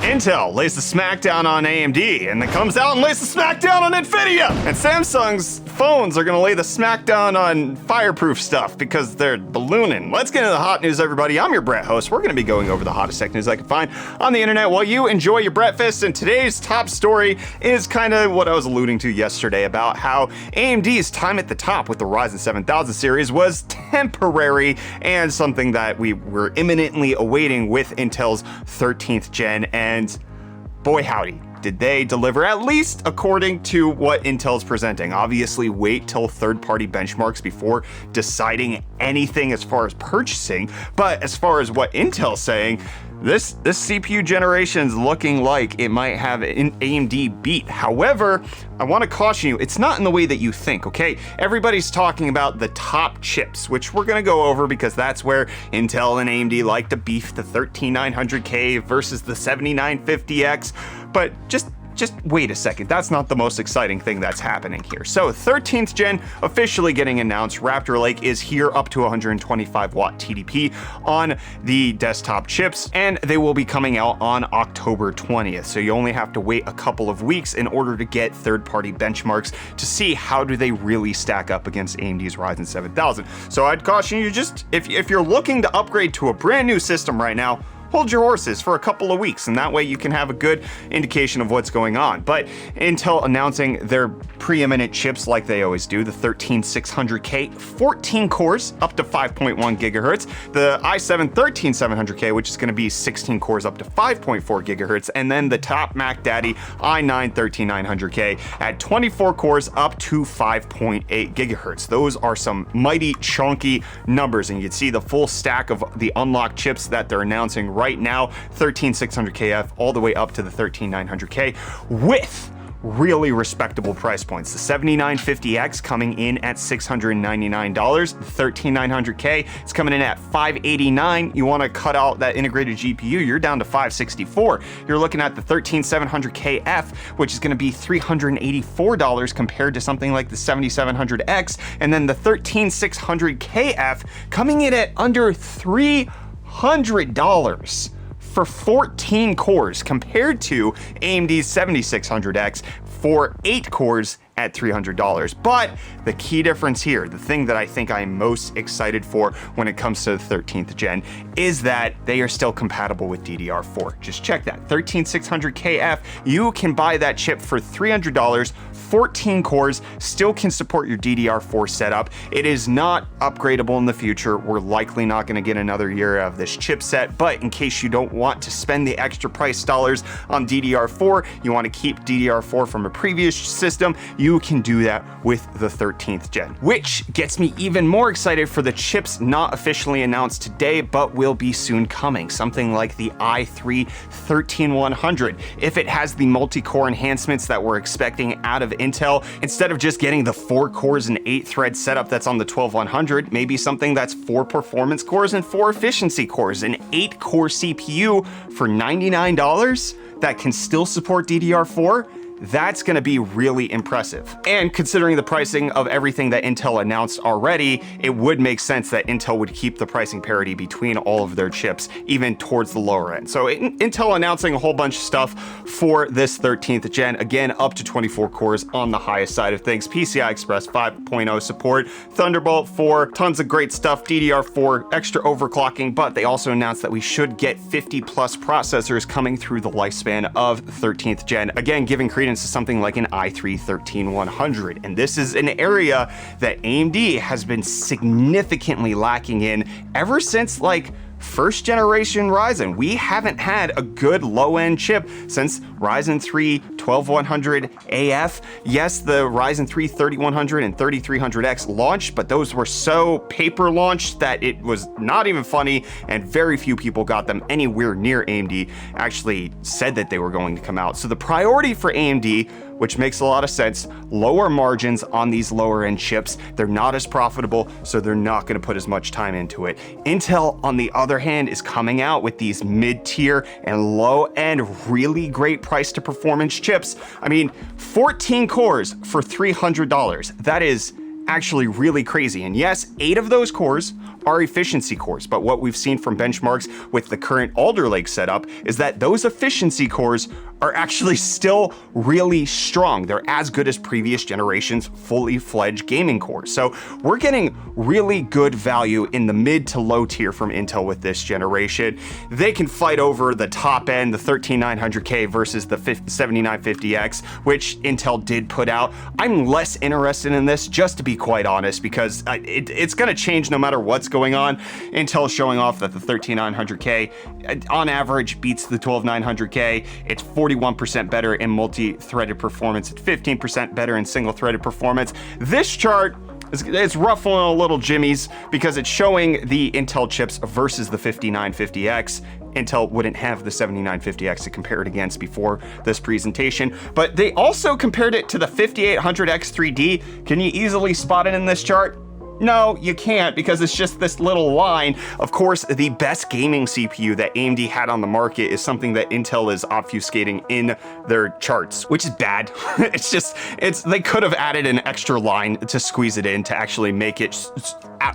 Intel lays the smackdown on AMD, and then comes out and lays the smackdown on Nvidia. And Samsung's phones are gonna lay the smackdown on fireproof stuff because they're ballooning. Let's get into the hot news, everybody. I'm your Brett host. We're gonna be going over the hottest tech news I can find on the internet while you enjoy your breakfast. And today's top story is kind of what I was alluding to yesterday about how AMD's time at the top with the Ryzen 7000 series was temporary and something that we were imminently awaiting with Intel's 13th gen. And boy howdy, did they deliver, at least according to what Intel's presenting. Obviously, wait till third-party benchmarks before deciding anything as far as purchasing. But as far as what Intel's saying, this CPU generation's looking like it might have an AMD beat. However, I want to caution you, it's not in the way that you think, okay? Everybody's talking about the top chips, which we're going to go over because that's where Intel and AMD like to beef the 13900K versus the 7950X. But just wait a second, that's not the most exciting thing that's happening here. So 13th gen officially getting announced. Raptor Lake is here, up to 125 watt TDP on the desktop chips, and they will be coming out on October 20th. So you only have to wait a couple of weeks in order to get third-party benchmarks to see how do they really stack up against AMD's Ryzen 7000. So I'd caution you, just if you're looking to upgrade to a brand new system right now, hold your horses for a couple of weeks, and that way you can have a good indication of what's going on. But Intel announcing their preeminent chips like they always do, the 13600K, 14 cores, up to 5.1 gigahertz, the i7 13700K, which is going to be 16 cores, up to 5.4 gigahertz, and then the top Mac Daddy i9 13900K at 24 cores, up to 5.8 gigahertz. Those are some mighty chunky numbers, and you can see the full stack of the unlocked chips that they're announcing right now, 13600KF all the way up to the 13900K, with really respectable price points. The 7950X coming in at $699. The 13900K is coming in at $589. You want to cut out that integrated GPU, you're down to $564. You're looking at the 13700KF, which is going to be $384 compared to something like the 7700X, and then the 13600KF coming in at under $300 for 14 cores compared to AMD's 7600X for 8 cores at $300. But the key difference here, the thing that I think I'm most excited for when it comes to the 13th gen, is that they are still compatible with DDR4. Just check that, 13600KF, you can buy that chip for $300, 14 cores, still can support your DDR4 setup. It is not upgradable in the future. We're likely not going to get another year of this chipset, but in case you don't want to spend the extra price dollars on DDR4, you want to keep DDR4 from a previous system, you can do that with the 13th gen, which gets me even more excited for the chips not officially announced today, but will be soon coming. Something like the i3 13100. If it has the multi-core enhancements that we're expecting out of Intel, instead of just getting the 4 cores and 8 thread setup that's on the 12100, maybe something that's 4 performance cores and 4 efficiency cores, an 8 core CPU for $99 that can still support DDR4. That's going to be really impressive. And considering the pricing of everything that Intel announced already, it would make sense that Intel would keep the pricing parity between all of their chips, even towards the lower end. So Intel announcing a whole bunch of stuff for this 13th gen, again, up to 24 cores on the highest side of things, PCI Express 5.0 support, Thunderbolt 4, tons of great stuff, DDR4, extra overclocking, but they also announced that we should get 50 plus processors coming through the lifespan of 13th gen, again, giving credence to something like an i3 13100. And this is an area that AMD has been significantly lacking in ever since like first generation Ryzen. We haven't had a good low-end chip since Ryzen 3 12100 AF. Yes, the Ryzen 3 3100 and 3300X launched, but those were so paper launched that it was not even funny, and very few people got them anywhere near AMD actually said that they were going to come out. So the priority for AMD, which makes a lot of sense, lower margins on these lower end chips. They're not as profitable, so they're not going to put as much time into it. Intel, on the other hand, is coming out with these mid-tier and low-end, really great price to performance chips. I mean, 14 cores for $300. That is actually really crazy. And yes, 8 of those cores are efficiency cores, but what we've seen from benchmarks with the current Alder Lake setup is that those efficiency cores are actually still really strong. They're as good as previous generations' fully fledged gaming cores. So we're getting really good value in the mid to low tier from Intel with this generation. They can fight over the top end, the 13900K versus the 7950X, which Intel did put out. I'm less interested in this, just to be quite honest, because it's going to change no matter what's going on. Intel showing off that the 13900K on average beats the 12900K. It's 41% better in multi-threaded performance, 15% better in single-threaded performance. This chart it's ruffling a little jimmies because it's showing the Intel chips versus the 5950X. Intel wouldn't have the 7950X to compare it against before this presentation, but they also compared it to the 5800X 3D. Can you easily spot it in this chart? No, you can't, because it's just this little line. Of course, the best gaming CPU that AMD had on the market is something that Intel is obfuscating in their charts, which is bad. They could have added an extra line to squeeze it in to actually make it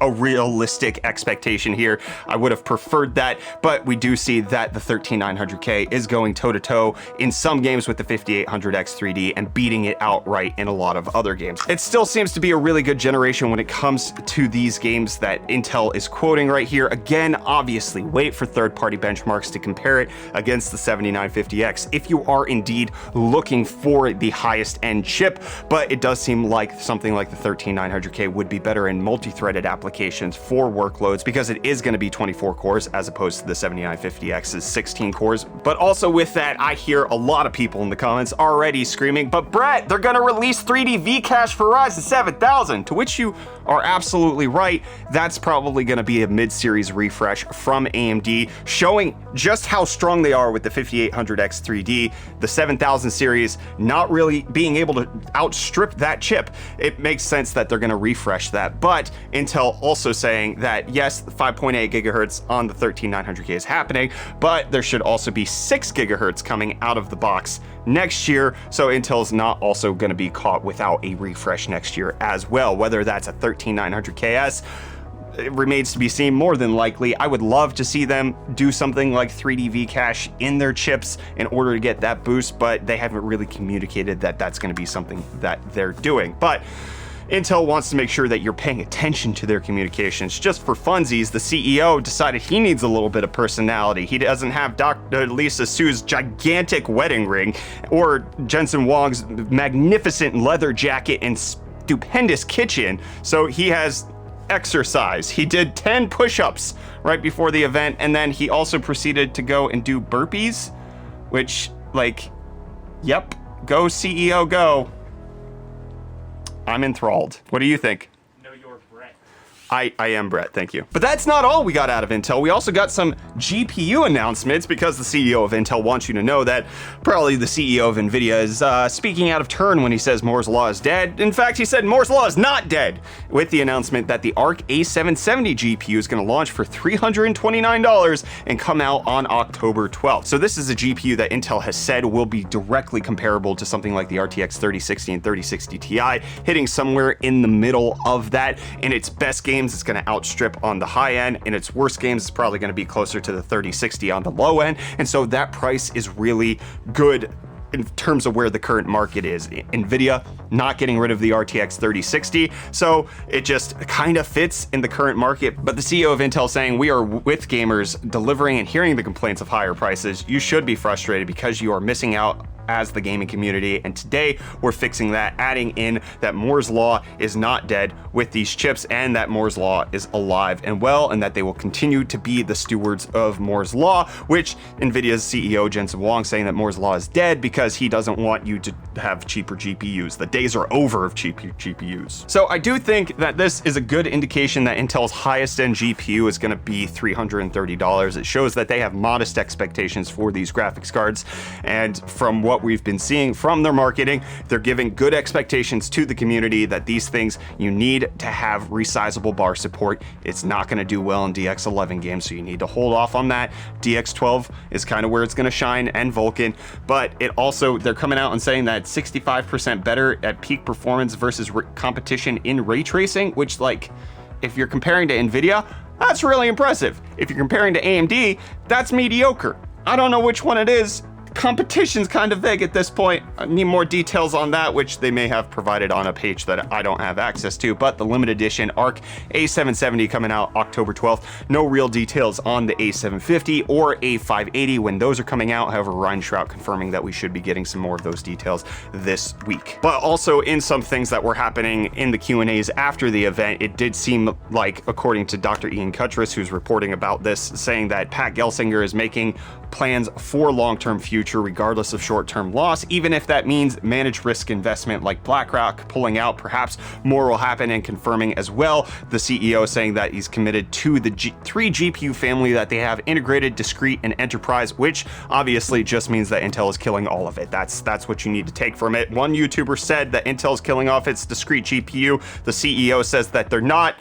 a realistic expectation here. I would have preferred that, but we do see that the 13900K is going toe-to-toe in some games with the 5800X 3D and beating it outright in a lot of other games. It still seems to be a really good generation when it comes to these games that Intel is quoting right here. Again, obviously, wait for third-party benchmarks to compare it against the 7950X if you are indeed looking for the highest end chip, but it does seem like something like the 13900K would be better in multi-threaded applications for workloads because it is going to be 24 cores as opposed to the 7950X's 16 cores. But also with that, I hear a lot of people in the comments already screaming, but Brett, they're going to release 3D V-Cache for Ryzen 7000, to which you are absolutely right. That's probably going to be a mid-series refresh from AMD, showing just how strong they are with the 5800X 3D. The 7000 series not really being able to outstrip that chip. It makes sense that they're going to refresh that, but Intel also saying that yes, 5.8 gigahertz on the 13900K is happening, but there should also be 6 gigahertz coming out of the box next year, so Intel's not also going to be caught without a refresh next year as well. Whether that's a 13900KS, it remains to be seen. More than likely, I would love to see them do something like 3D V-Cache in their chips in order to get that boost, but they haven't really communicated that that's going to be something that they're doing. But Intel wants to make sure that you're paying attention to their communications. Just for funsies, the CEO decided he needs a little bit of personality. He doesn't have Dr. Lisa Su's gigantic wedding ring or Jensen Huang's magnificent leather jacket and stupendous kitchen, so he has exercise. He did 10 push-ups right before the event, and then he also proceeded to go and do burpees, which, like, yep, go CEO, go. I'm enthralled. What do you think? No, you're Brett. I am Brett, thank you. But that's not all we got out of Intel. We also got some GPU announcements because the CEO of Intel wants you to know that probably the CEO of NVIDIA is speaking out of turn when he says Moore's Law is dead. In fact, he said Moore's Law is not dead, with the announcement that the Arc A770 GPU is going to launch for $329 and come out on October 12th. So this is a GPU that Intel has said will be directly comparable to something like the RTX 3060 and 3060 Ti, hitting somewhere in the middle of that. In its best games, it's going to outstrip on the high end. In its worst games, it's probably going to be closer to the 3060 on the low end. And so that price is really good in terms of where the current market is. NVIDIA not getting rid of the RTX 3060, so it just kind of fits in the current market. But the CEO of Intel saying, we are with gamers delivering and hearing the complaints of higher prices. You should be frustrated because you are missing out as the gaming community, and today we're fixing that, adding in that Moore's Law is not dead with these chips, and that Moore's Law is alive and well, and that they will continue to be the stewards of Moore's Law, which NVIDIA's CEO Jensen Huang saying that Moore's Law is dead because he doesn't want you to have cheaper GPUs. The days are over of cheaper GPUs. So I do think that this is a good indication that Intel's highest end GPU is going to be $330. It shows that they have modest expectations for these graphics cards, and from what we've been seeing from their marketing, they're giving good expectations to the community that these things, you need to have resizable bar support. It's not going to do well in DX11 games, so you need to hold off on that. DX12 is kind of where it's going to shine, and Vulkan, but it also, they're coming out and saying that 65% better at peak performance versus competition in ray tracing, which, like, if you're comparing to NVIDIA, That's really impressive. If you're comparing to AMD, that's mediocre. I don't know which one it is. Competition's kind of vague at this point. I need more details on that, which they may have provided on a page that I don't have access to, but the limited edition ARC A770 coming out October 12th. No real details on the A750 or A580 when those are coming out. However, Ryan Shrout confirming that we should be getting some more of those details this week. But also in some things that were happening in the Q&As after the event, it did seem like, according to Dr. Ian Cuttress, who's reporting about this, saying that Pat Gelsinger is making plans for long-term future regardless of short-term loss, even if that means managed risk investment like BlackRock pulling out. Perhaps more will happen, and confirming as well the CEO saying that he's committed to the three GPU family that they have: integrated, discrete, and enterprise, which obviously just means that Intel is killing all of it. That's what you need to take from it. One YouTuber said that Intel's killing off its discrete GPU. The CEO says that they're not.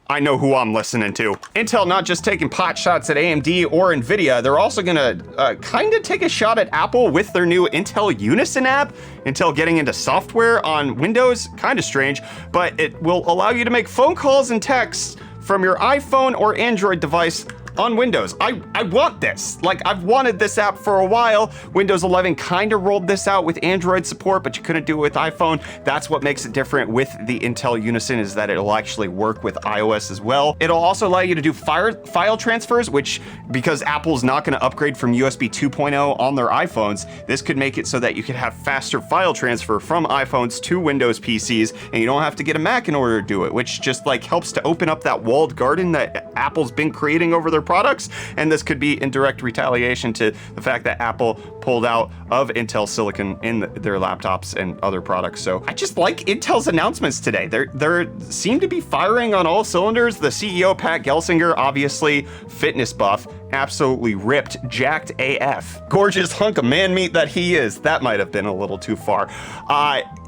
I know who I'm listening to. Intel not just taking pot shots at AMD or Nvidia, they're also gonna kind of take a shot at Apple with their new Intel Unison app. Intel getting into software on Windows, kind of strange, but it will allow you to make phone calls and texts from your iPhone or Android device on Windows. I want this. Like, I've wanted this app for a while. Windows 11 kind of rolled this out with Android support, but you couldn't do it with iPhone. That's what makes it different with the Intel Unison, is that it'll actually work with iOS as well. It'll also allow you to do file transfers, which, because Apple's not going to upgrade from USB 2.0 on their iPhones, this could make it so that you could have faster file transfer from iPhones to Windows PCs, and you don't have to get a Mac in order to do it, which just like helps to open up that walled garden that Apple's been creating over their products. And this could be in direct retaliation to the fact that Apple pulled out of Intel silicon in their laptops and other products. So I just like Intel's announcements today. They seem to be firing on all cylinders. The CEO, Pat Gelsinger, obviously fitness buff, absolutely ripped, jacked AF. Gorgeous hunk of man meat that he is. That might have been a little too far.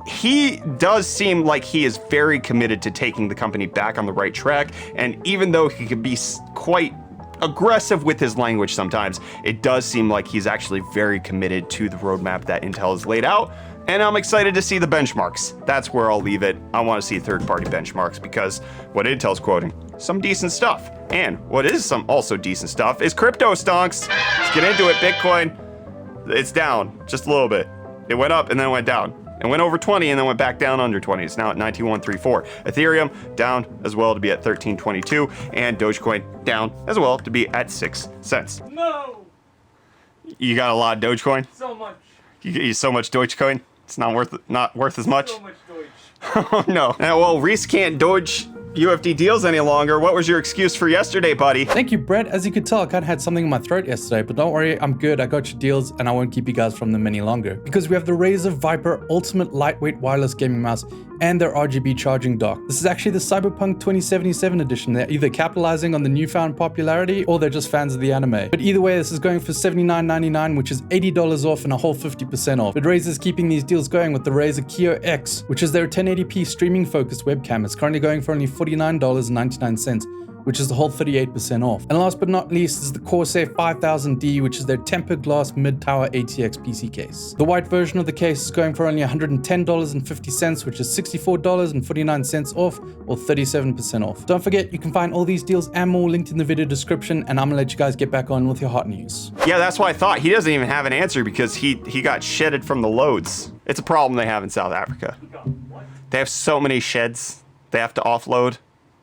He does seem like he is very committed to taking the company back on the right track. And even though he can be quite aggressive with his language sometimes, it does seem like he's actually very committed to the roadmap that Intel has laid out. And I'm excited to see the benchmarks. That's where I'll leave it. I want to see third-party benchmarks, because what Intel's quoting, some decent stuff. And what is some also decent stuff is Cryptostonks. Let's get into it. Bitcoin, it's down just a little bit. It went up and then went down. It went over 20 and then went back down under 20. It's now at 91.34. Ethereum down as well to be at 13.22, and Dogecoin down as well to be at 6 cents. No! You got a lot of Dogecoin? So much. You get so much Dogecoin? It's not worth as much? So much Doge. Oh no. Well, Reece can't Doge UFD Deals any longer. What was your excuse for yesterday, buddy? Thank you, Brett. As you could tell, I kind of had something in my throat yesterday, but don't worry, I'm good. I got your deals and I won't keep you guys from them any longer. Because we have the Razer Viper Ultimate Lightweight Wireless Gaming Mouse and their RGB charging dock. This is actually the Cyberpunk 2077 edition. They're either capitalizing on the newfound popularity or they're just fans of the anime. But either way, this is going for $79.99, which is $80 off and a whole 50% off. But Razer's keeping these deals going with the Razer Kio X, which is their 1080p streaming focused webcam. It's currently going for only $49.99, which is the whole 38% off. And last but not least is the Corsair 5000D, which is their tempered glass mid-tower ATX PC case. The white version of the case is going for only $110.50, which is $64.49 off, or 37% off. Don't forget, you can find all these deals and more linked in the video description, and I'm gonna let you guys get back on with your hot news. Yeah, that's why I thought. He doesn't even have an answer because he got shedded from the loads. It's a problem they have in South Africa. They have so many sheds they have to offload.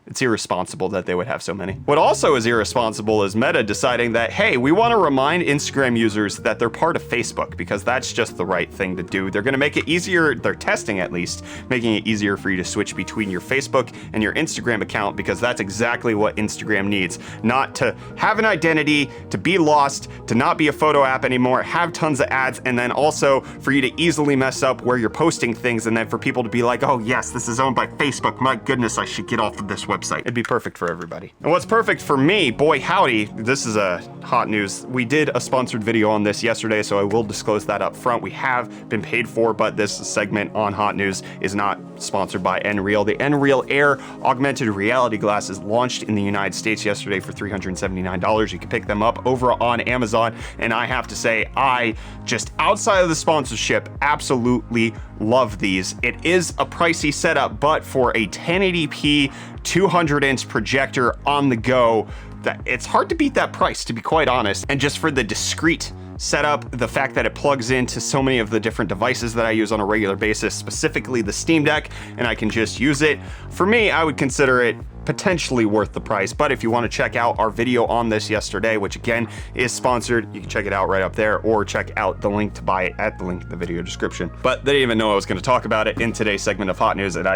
It's irresponsible that they would have so many. What also is irresponsible is Meta deciding that, hey, we want to remind Instagram users that they're part of Facebook, because that's just the right thing to do. They're going to make it easier, they're testing at least, making it easier for you to switch between your Facebook and your Instagram account, because that's exactly what Instagram needs. Not to have an identity, to be lost, to not be a photo app anymore, have tons of ads, and then also for you to easily mess up where you're posting things, and then for people to be like, oh yes, this is owned by Facebook. My goodness, I should get off of this website. It'd be perfect for everybody. And what's perfect for me, boy howdy, this is a hot news. We did a sponsored video on this yesterday, so I will disclose that up front. We have been paid for, but this segment on hot news is not sponsored by Nreal. The Nreal Air augmented reality glasses launched in the United States yesterday for $379. You can pick them up over on Amazon, and I have to say, I just, outside of the sponsorship, absolutely love these. It is a pricey setup, but for a 1080p 200-inch projector on the go. That it's hard to beat that price, to be quite honest. And just for the discrete setup, the fact that it plugs into so many of the different devices that I use on a regular basis, specifically the Steam Deck, and I can just use it. For me, I would consider it potentially worth the price. But if you want to check out our video on this yesterday, which again is sponsored, you can check it out right up there, or check out the link to buy it at the link in the video description. But they didn't even know I was going to talk about it in today's segment of Hot News, and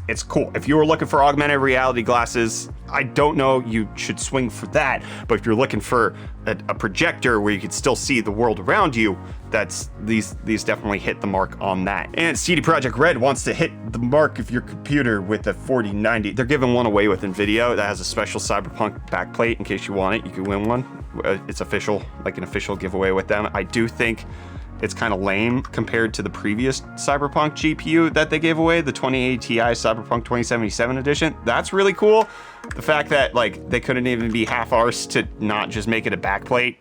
it's cool. If you were looking for augmented reality glasses, I don't know you should swing for that, but if you're looking for a projector where you can still see the world around you, these definitely hit the mark on that. And CD Projekt Red wants to hit the mark of your computer with a 4090. They're giving one away with NVIDIA that has a special Cyberpunk backplate. In case you want it, you can win one. It's official, like an official giveaway with them. I do think it's kind of lame compared to the previous Cyberpunk GPU that they gave away, the 2080 Ti Cyberpunk 2077 edition. That's really cool. The fact that like they couldn't even be half-arsed to not just make it a backplate,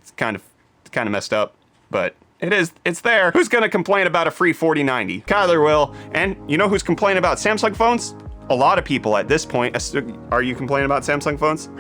it's kind of messed up, but it's there. Who's gonna complain about a free 4090? Kyler will. And you know who's complaining about Samsung phones? A lot of people at this point. Are you complaining about Samsung phones?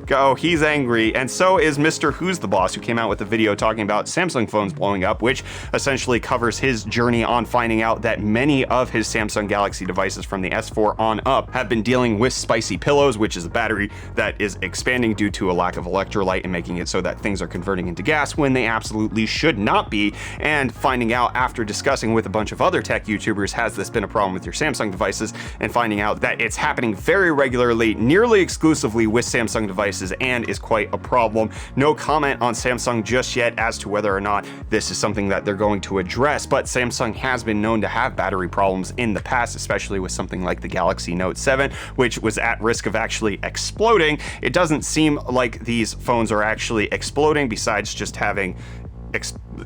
Oh, he's angry, and so is Mr. Who's the Boss, who came out with a video talking about Samsung phones blowing up, which essentially covers his journey on finding out that many of his Samsung Galaxy devices from the S4 on up have been dealing with spicy pillows, which is a battery that is expanding due to a lack of electrolyte and making it so that things are converting into gas when they absolutely should not be, and finding out after discussing with a bunch of other tech YouTubers, has this been a problem with your Samsung devices, and finding out that it's happening very regularly, nearly exclusively with Samsung devices, and is quite a problem. No comment on Samsung just yet as to whether or not this is something that they're going to address, but Samsung has been known to have battery problems in the past, especially with something like the Galaxy Note 7, which was at risk of actually exploding. It doesn't seem like these phones are actually exploding, besides just having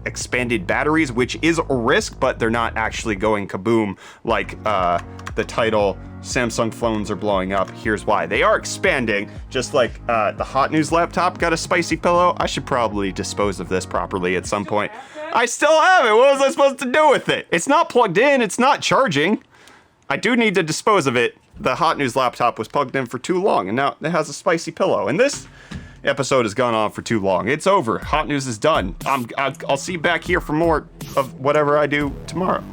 expanded batteries, which is a risk, but they're not actually going kaboom like the title Samsung phones are blowing up. Here's why. They are expanding, just like the Hot News laptop got a spicy pillow. I should probably dispose of this properly at some point. I still have it. What was I supposed to do with it? It's not plugged in. It's not charging. I do need to dispose of it. The Hot News laptop was plugged in for too long, and now it has a spicy pillow. And this episode has gone on for too long. It's over. Hot News is done. I'll see you back here for more of whatever I do tomorrow.